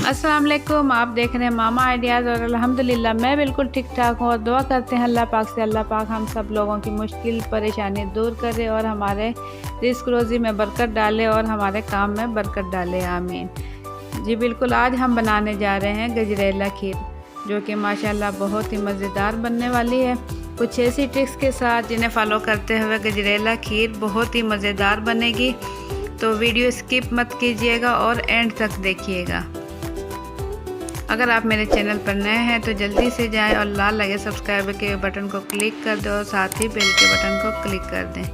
अस्सलाम वालेकुम। आप देख रहे हैं मामा आइडियाज़ और अल्हम्दुलिल्लाह मैं बिल्कुल ठीक ठाक हूँ और दुआ करते हैं अल्लाह पाक से अल्लाह पाक हम सब लोगों की मुश्किल परेशानी दूर करे और हमारे रिस्क रोज़ी में बरकत डाले और हमारे काम में बरकत डाले, आमीन। जी बिल्कुल, आज हम बनाने जा रहे हैं गजरेला खीर, जो कि माशाल्लाह बहुत ही मज़ेदार बनने वाली है। कुछ ऐसी ट्रिक्स के साथ जिन्हें फॉलो करते हुए गजरेला खीर बहुत ही मज़ेदार बनेगी, तो वीडियो स्किप मत कीजिएगा और एंड तक देखिएगा। अगर आप मेरे चैनल पर नए हैं तो जल्दी से जाएं और लाल लगे सब्सक्राइब के बटन को क्लिक कर दें और साथ ही बेल के बटन को क्लिक कर दें।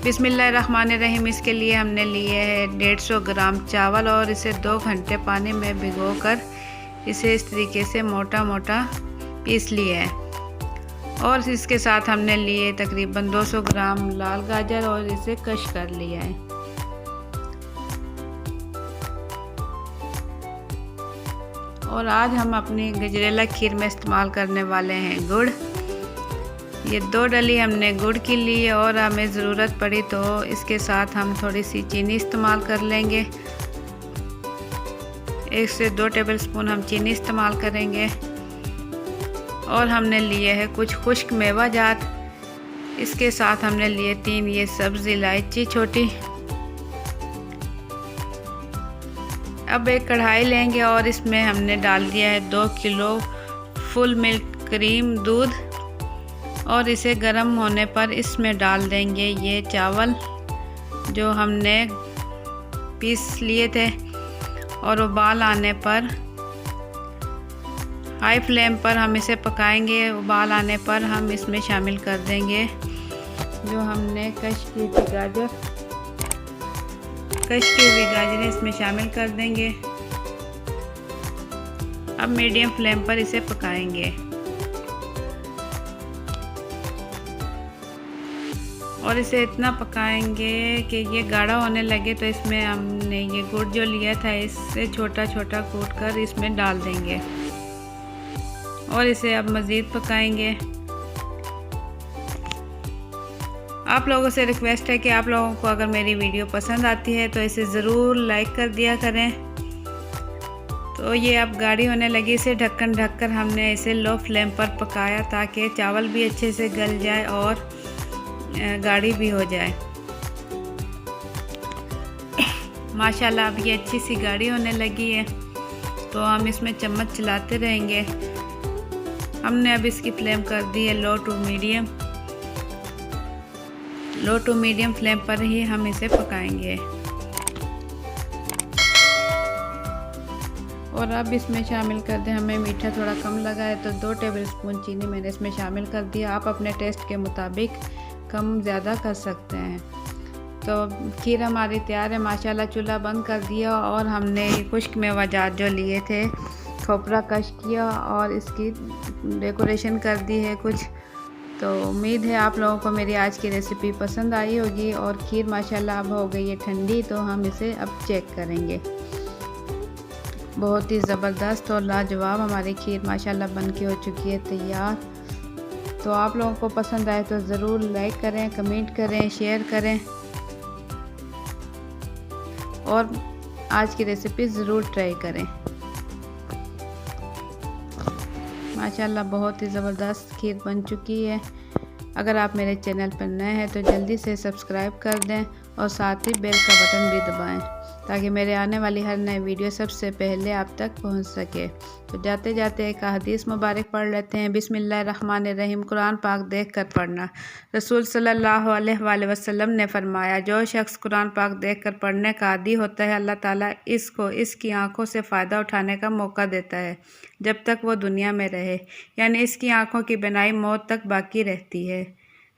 बिस्मिल्लाहिर्रहमानिर्रहीम। इसके लिए हमने लिए है 150 ग्राम चावल और इसे 2 घंटे पानी में भिगोकर इसे इस तरीके से मोटा मोटा पीस लिया है। और इसके साथ हमने लिए तकरीबन 200 ग्राम लाल गाजर और इसे कश कर लिया है। और आज हम अपनी गजरेला खीर में इस्तेमाल करने वाले हैं गुड़। ये 2 डली हमने गुड़ की ली है और हमें ज़रूरत पड़ी तो इसके साथ हम थोड़ी सी चीनी इस्तेमाल कर लेंगे। 1 से 2 टेबलस्पून हम चीनी इस्तेमाल करेंगे। और हमने लिए है कुछ खुश्क मेवा जात। इसके साथ हमने लिए 3 ये सब्ज़ इलायची छोटी। अब एक कढ़ाई लेंगे और इसमें हमने डाल दिया है 2 किलो फुल मिल्क क्रीम दूध और इसे गर्म होने पर इसमें डाल देंगे ये चावल जो हमने पीस लिए थे। और उबाल आने पर हाई फ्लेम पर हम इसे पकाएंगे। उबाल आने पर हम इसमें शामिल कर देंगे जो हमने कश की थी गाजरें इसमें शामिल कर देंगे। अब मीडियम फ्लेम पर इसे पकाएंगे और इसे इतना पकाएंगे कि ये गाढ़ा होने लगे। तो इसमें हमने ये गुड़ जो लिया था इससे छोटा छोटा कूट कर इसमें डाल देंगे और इसे अब मज़ीद पकाएंगे। आप लोगों से रिक्वेस्ट है कि आप लोगों को अगर मेरी वीडियो पसंद आती है तो इसे ज़रूर लाइक कर दिया करें। तो ये अब गाढ़ी होने लगी। इसे ढक्कन ढककर हमने इसे लो फ्लेम पर पकाया ताकि चावल भी अच्छे से गल जाए और गाढ़ी भी हो जाए। माशाल्लाह अब ये अच्छी सी गाढ़ी होने लगी है तो हम इसमें चम्मच चलाते रहेंगे। हमने अब इसकी फ्लेम कर दी है लो टू मीडियम फ्लेम पर ही हम इसे पकाएंगे। और अब इसमें शामिल कर दें, हमें मीठा थोड़ा कम लगा है तो 2 टेबलस्पून चीनी मैंने इसमें शामिल कर दिया। आप अपने टेस्ट के मुताबिक कम ज़्यादा कर सकते हैं। तो खीर हमारी तैयार है। माशाल्लाह चूल्हा बंद कर दिया और हमने खुश्क मेवा जात जो लिए थे खोपरा कश किया और इसकी डेकोरेशन कर दी है कुछ। तो उम्मीद है आप लोगों को मेरी आज की रेसिपी पसंद आई होगी। और खीर माशाल्लाह अब हो गई है ठंडी तो हम इसे अब चेक करेंगे। बहुत ही ज़बरदस्त और लाजवाब हमारी खीर माशाल्लाह बन के हो चुकी है तैयार। तो आप लोगों को पसंद आए तो ज़रूर लाइक करें, कमेंट करें, शेयर करें और आज की रेसिपी ज़रूर ट्राई करें। माशाल्लाह बहुत ही ज़बरदस्त खीर बन चुकी है। अगर आप मेरे चैनल पर नए हैं तो जल्दी से सब्सक्राइब कर दें और साथ ही बेल का बटन भी दबाएं ताकि मेरे आने वाली हर नई वीडियो सबसे पहले आप तक पहुंच सके। तो जाते जाते एक हदीस मुबारक पढ़ लेते हैं। बिस्मिल्लाहिर्रहमानिर्रहीम। कुरान पाक देख कर पढ़ना। रसूल सल्लल्लाहु अलैहि वसल्लम ने फरमाया, जो शख्स कुरान पाक देख कर पढ़ने का आदी होता है अल्लाह ताला इसको इसकी आँखों से फ़ायदा उठाने का मौका देता है जब तक वो दुनिया में रहे, यानी इसकी आँखों की बिनाई मौत तक बाकी रहती है।